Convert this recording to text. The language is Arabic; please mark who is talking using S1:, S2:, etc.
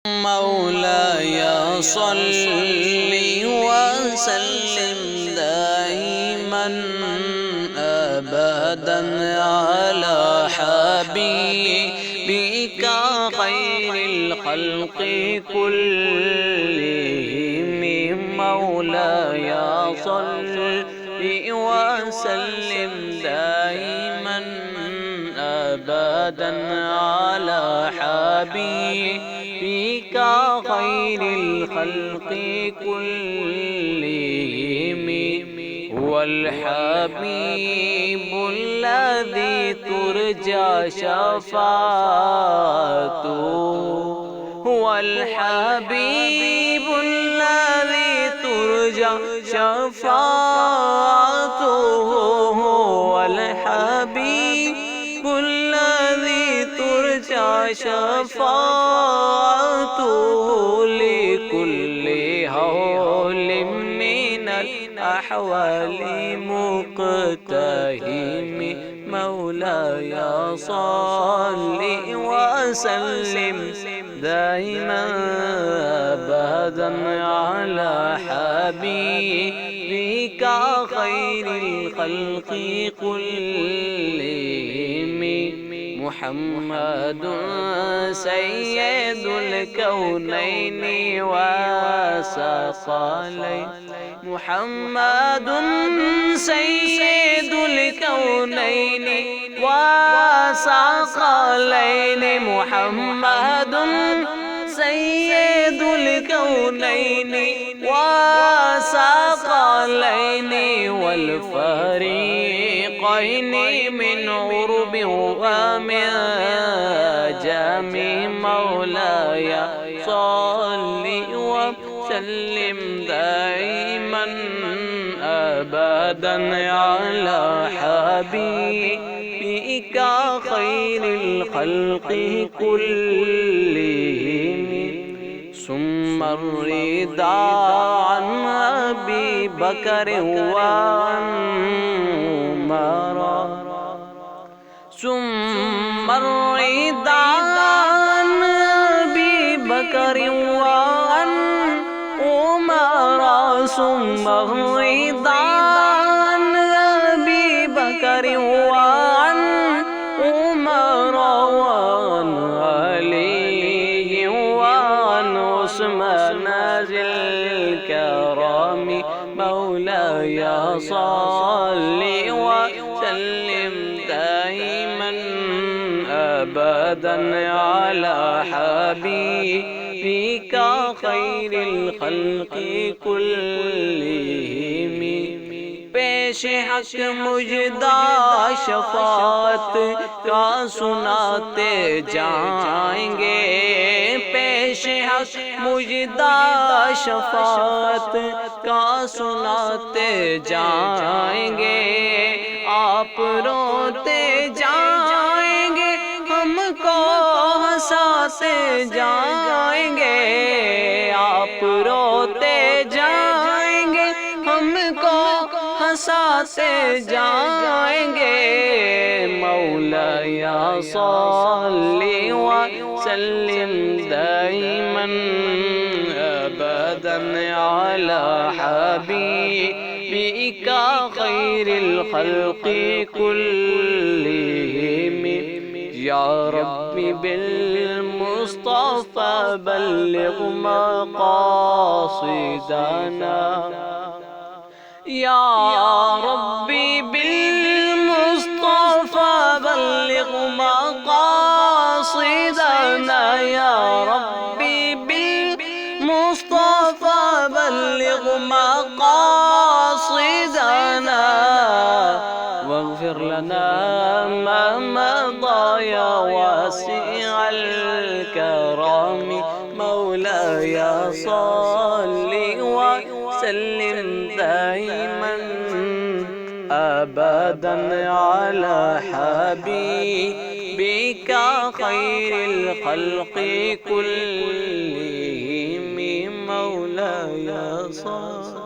S1: مولاي صل وسلم دائما أبدا على حبيبك خير الخلق كلهم. مولاي صل وسلم دائما أبدا على حبيبك خير الخلق كلهم. هو الحبيب الذي ترجى شفاعته، هو الحبيب الذي ترجى شفاعته، هو الحبيب الذي ترجى شفاعته لكل هول من الأحوال مقتهم. مولاي صل وسلم دائما أبدا على حبيبك خير الخلق كلهم. محمد سيد الكونين وثقلين، محمد سيد الكونين وثقلين، محمد سيد الكونين وثقلين والفريقين من عرب ومن جميع. مولاي صل وسلم دائما أبدا على حبيبك خير الخلق كلهم. ثم الرضا عن أبي بكر وعمر، ثم الرضا عن أبي بكر وعن عمر، ثم الرضا عن أبي بكر وعن عمر وعن علي وعن عثمان ذي الكرم. مولاي صل وسلم دائما أبدا على حبيبك خير الخلق كلهم. پیش حق مجدہ شفاعت کا سناتے جائیں گے، پیش حق مجدہ شفاعت کا سناتے جائیں گے. آپ روتے جائیں گے ہم کو ہنساتے جائیں گے، آپ روتے جائیں گے ہم کو ہنساتے جائیں گے. مولاي صل وسلم دائما أبدا على حبيبك خير الخلق كلهم. يا ربي بالمصطفى بلغ مقاصدنا، يا ربي بالمصطفى بلغ مقاصدنا، يا ربي بالمصطفى بلغ مقاصدنا. واغفر لنا ما مضى يا واسع الكرم. مولاي صل وسلم دائما أبدا على حبيبك خير الخلق كلهم. مولاي صل